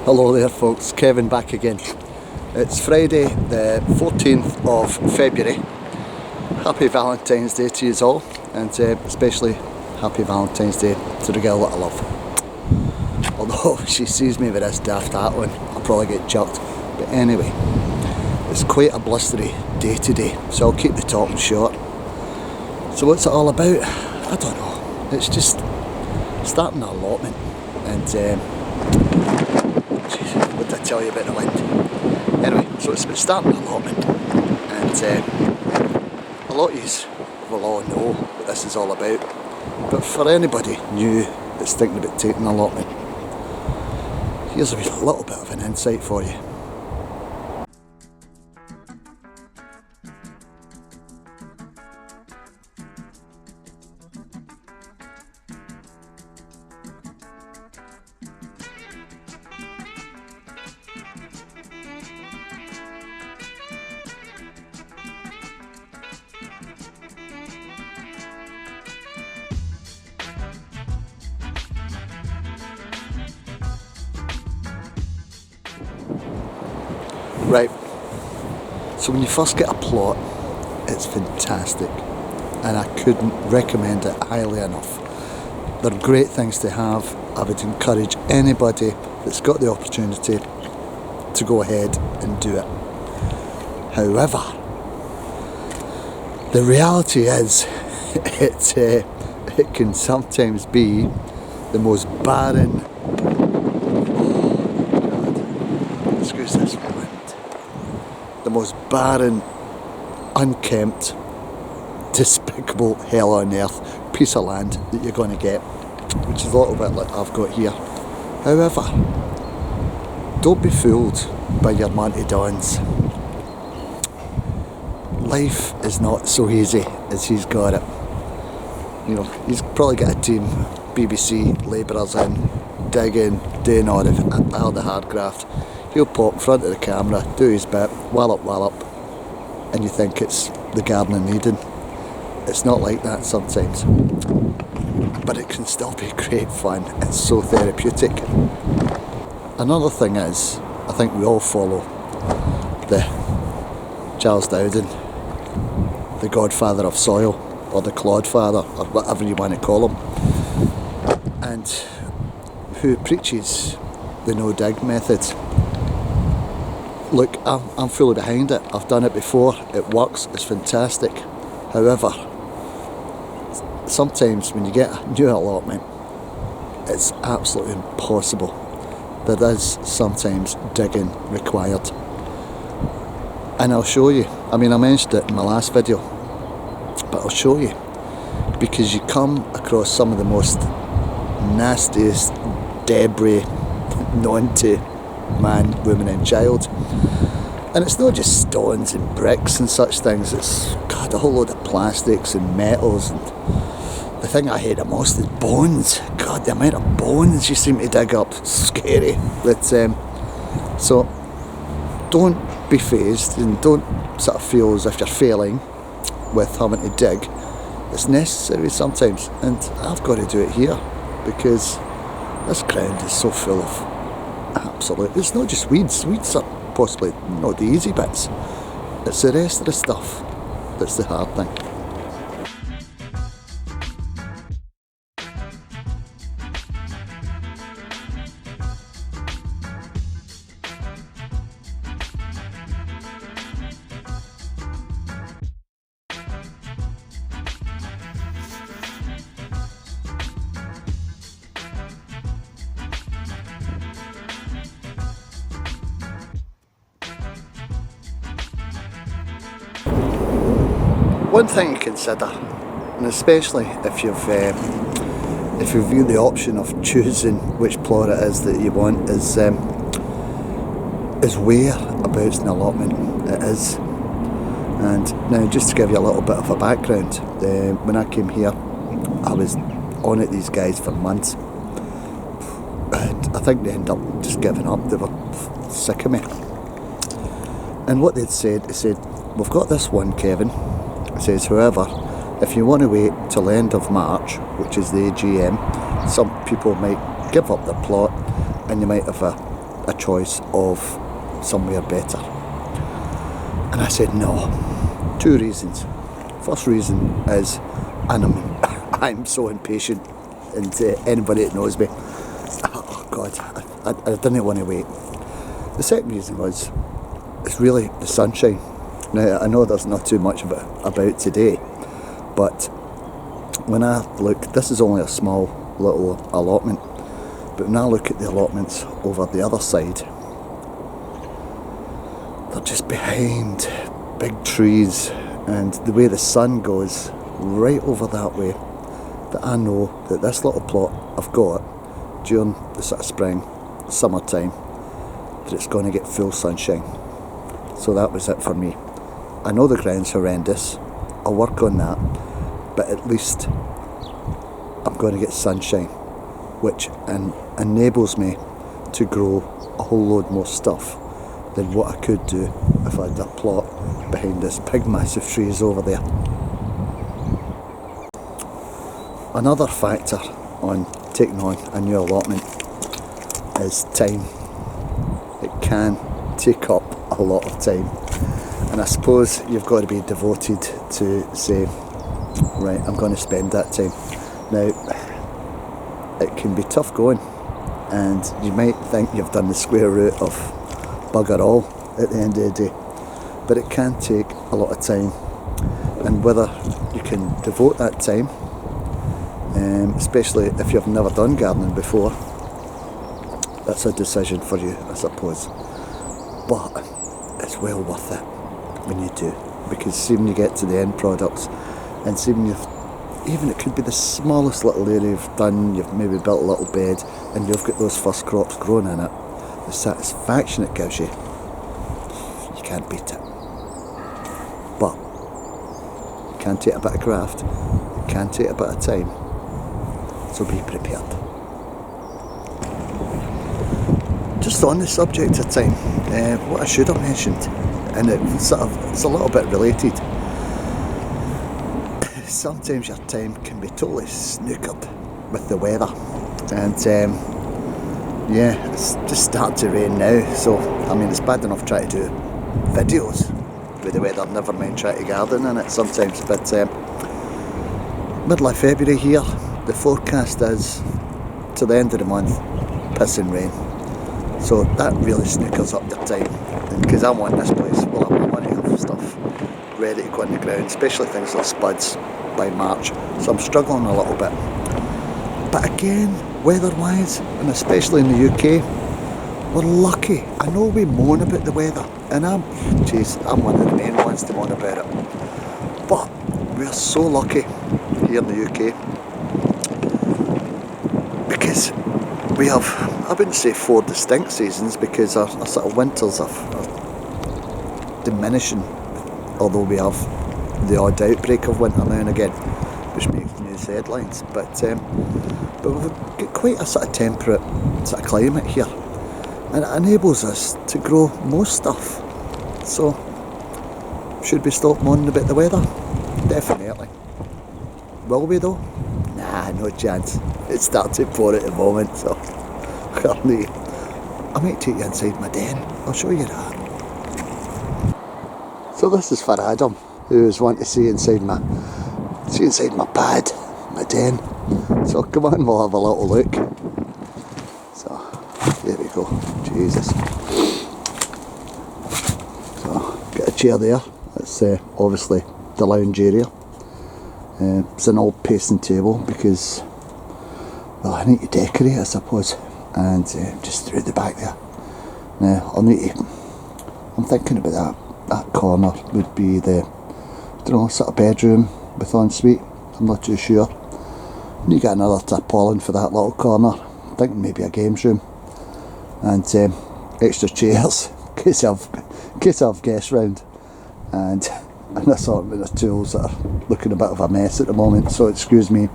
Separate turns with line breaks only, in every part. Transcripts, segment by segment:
Hello there folks, Kevin back again. It's Friday the 14th of February. Happy Valentine's Day to you all, and especially happy Valentine's Day to the girl that I love. Although if she sees me with this daft hat on, I'll probably get chucked. But anyway, it's quite a blustery day today, so I'll keep the talking short. So what's it all about? I don't know. It's just starting an allotment, and what did I tell you about the wind? Anyway, so it's about starting an allotment, and a lot of you will all know what this is all about, but for anybody new that's thinking about taking an allotment, here's a little bit of an insight for you. Right, so when you first get a plot, it's fantastic, and I couldn't recommend it highly enough. They're great things to have. I would encourage anybody that's got the opportunity to go ahead and do it. However, the reality is it can sometimes be the most barren, excuse this wind, the most barren, unkempt, despicable hell on earth piece of land that you're going to get, which is a little bit like I've got here. However, don't be fooled by your Monty Dons. Life is not so easy as he's got it. You know, he's probably got a team, BBC labourers in, digging, doing all the hard graft. He'll pop in front of the camera, do his bit, wallop, and you think it's the garden in Eden. It's not like that sometimes, but it can still be great fun. It's so therapeutic. Another thing is, I think we all follow the Charles Dowden, the godfather of soil, or the clodfather, or whatever you want to call him, and who preaches the no-dig method. Look, I'm fully behind it. I've done it before. It works. It's fantastic. However, sometimes when you get a new allotment, it's absolutely impossible. There is sometimes digging required. And I'll show you. I mean, I mentioned it in my last video, but I'll show you. Because you come across some of the most nastiest debris known to man, woman and child. And it's not just stones and bricks and such things, it's a whole load of plastics and metals, and the thing I hate the most is bones. God, the amount of bones you seem to dig up, it's scary. But, so don't be fazed and don't sort of feel as if you're failing with having to dig. It's necessary sometimes, and I've got to do it here because this ground is so full of absolute, it's not just weeds. Weeds are possibly not the easy bits. It's the rest of the stuff that's the hard thing. One thing to consider, and especially if you've viewed the option of choosing which plot it is that you want, is whereabouts in the allotment it is. And now, just to give you a little bit of a background, when I came here, I was on at these guys for months, and I think they ended up just giving up. They were sick of me. And what they said, we've got this one, Kevin. It says, however, if you want to wait till the end of March, which is the AGM, some people might give up their plot, and you might have a a choice of somewhere better. And I said no. 2 reasons. First reason is, and I'm so impatient, and anybody that knows me, oh God, I didn't want to wait. The second reason was, it's really the sunshine. Now I know there's not too much about today, but when I look, this is only a small little allotment, but when I look at the allotments over the other side, they're just behind big trees, and the way the sun goes right over that way, that I know that this little plot I've got during the sort of spring, summertime, that it's going to get full sunshine. So that was it for me. I know the ground's horrendous, I'll work on that, but at least I'm going to get sunshine, which enables me to grow a whole load more stuff than what I could do if I had a plot behind this big massive trees over there. Another factor on taking on a new allotment is time. It can take up a lot of time, and I suppose you've got to be devoted to say, right, I'm going to spend that time. Now, it can be tough going, and you might think you've done the square root of bugger all at the end of the day, but it can take a lot of time, and whether you can devote that time, especially if you've never done gardening before, that's a decision for you, I suppose. But it's well worth it when you do, because see, when you get to the end products, and see when even it could be the smallest little area you've done, you've maybe built a little bed, and you've got those first crops growing in it, the satisfaction it gives you, you can't beat it. But it can take a bit of graft, it can take a bit of time, so be prepared. Just on the subject of time, what I should have mentioned, and it's a little bit related. Sometimes your time can be totally snookered with the weather, and it's just starting to rain now, so I mean it's bad enough trying to do videos with the weather, never mind trying to garden in it sometimes. But middle of February here, the forecast is to the end of the month, pissing rain, so that really snookers up your time, because I want this place, well I want to have stuff ready to go in the ground, especially things like spuds, by March, so I'm struggling a little bit. But again, weather-wise, and especially in the UK, we're lucky. I know we moan about the weather, and I'm one of the main ones to moan about it, but we're so lucky here in the UK, because we have, I wouldn't say 4 distinct seasons, because our sort of winters are diminishing, although we have the odd outbreak of winter now and again, which makes news headlines. But we've got quite a sort of temperate sort of climate here, and it enables us to grow most stuff. So, should we stop moaning about the weather? Definitely. Will we though? Nah, no chance. It's starting to pour at the moment, so I might take you inside my den. I'll show you that. So this is for Adam, who's wanting to see inside my pad, my den. So come on, we'll have a little look. So there we go. Jesus. So got a chair there. That's obviously the lounge area. It's an old pacing table because, well, I need to decorate, I suppose. And just through the back there. Now I'm thinking about that corner would be the, sort of bedroom with ensuite. I'm not too sure. And you get another tarpaulin for that little corner. I'm thinking maybe a games room. And extra chairs in case I have guests round. And an assortment of tools that are looking a bit of a mess at the moment, so excuse me.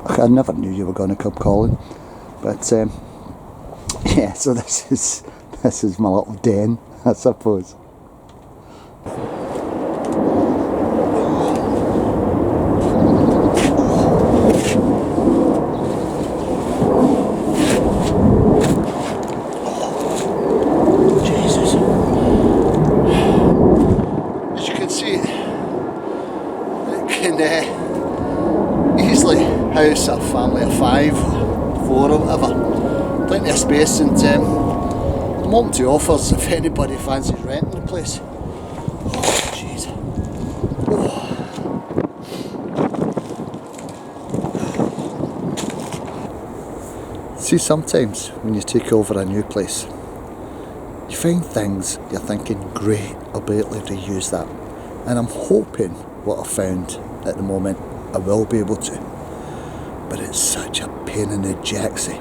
I never knew you were going to come calling. But yeah, so this is my little den, I suppose. plenty of space, and I'm open to offers if anybody fancies renting the place. Oh jeez. Oh. See, sometimes when you take over a new place, you find things you're thinking, great, I'll be able to reuse that. And I'm hoping what I've found at the moment, I will be able to. But it's such a pain in the jacksy.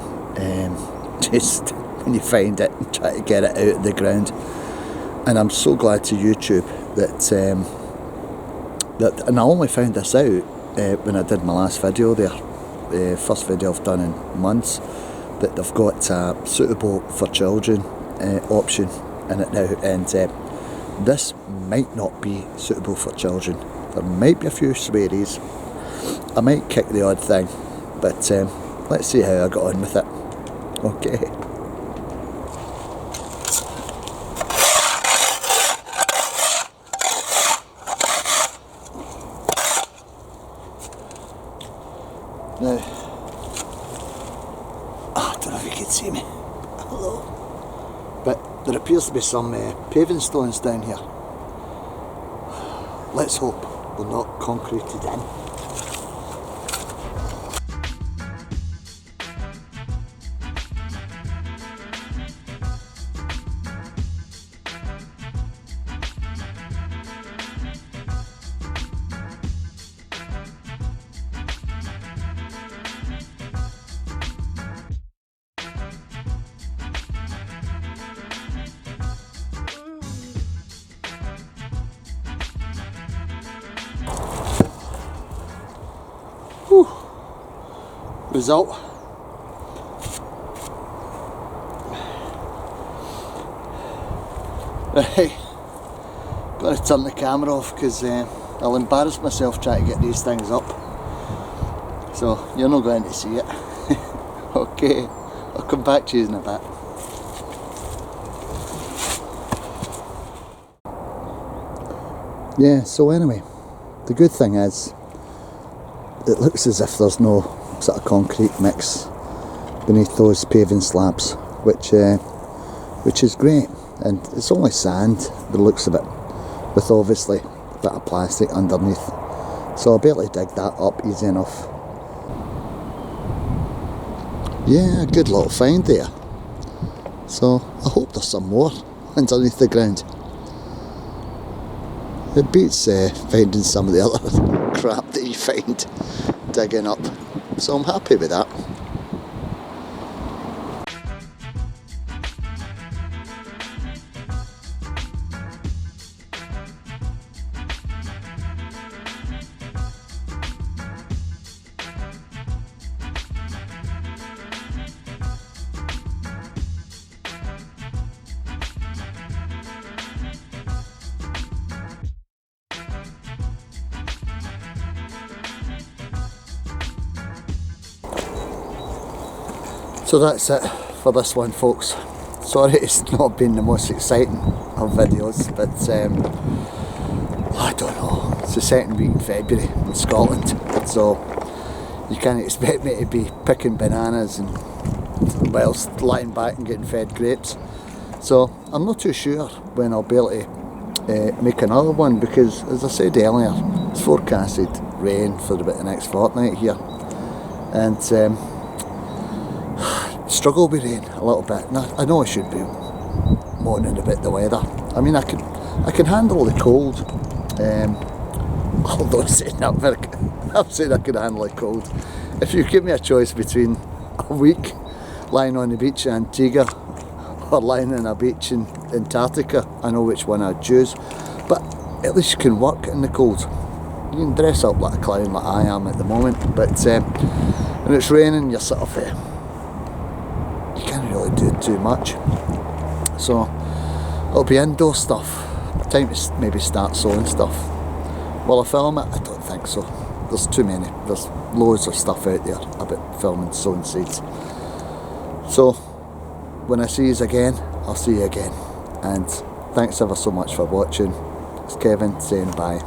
Just when you find it and try to get it out of the ground. And I'm so glad to YouTube that, and I only found this out when I did my last video there, the first video I've done in months, that they've got a suitable for children option in it now, and this might not be suitable for children. There might be a few swearies, I might kick the odd thing, but let's see how I got on with it. Okay. Now, I don't know if you can see me. Hello. But there appears to be some paving stones down here. Let's hope they're not concreted in. Whew. Result. Right, got to turn the camera off because I'll embarrass myself trying to get these things up, so you're not going to see it. Okay, I'll come back to you in a bit. Yeah, so anyway, the good thing is it looks as if there's no sort of concrete mix beneath those paving slabs, which is great, and it's only sand, the looks of it, with obviously a bit of plastic underneath, so I'll be able to dig that up easy enough. Yeah, a good little find there, so I hope there's some more underneath the ground. It beats finding some of the other crap that you find digging up, so I'm happy with that. So that's it for this one, folks. Sorry it's not been the most exciting of videos, but I don't know, it's the second week in February in Scotland, so you can't expect me to be picking bananas and whilst lying back and getting fed grapes. So I'm not too sure when I'll be able to make another one, because as I said earlier, it's forecasted rain for about the next fortnight here, and struggle with rain a little bit. Now, I know I should be moaning about the weather. I mean, I can handle the cold. Although saying that, I'm saying I can handle the cold. If you give me a choice between a week lying on the beach in Antigua or lying on a beach in Antarctica, I know which one I'd choose. But at least you can work in the cold. You can dress up like a clown like I am at the moment, but when it's raining, you're sort of you can't really do too much. So it'll be indoor stuff. Time to maybe start sewing stuff. Will I film it? I don't think so. There's too many. There's loads of stuff out there about filming sowing seeds. So when I see you again, I'll see you again. And thanks ever so much for watching. It's Kevin saying bye.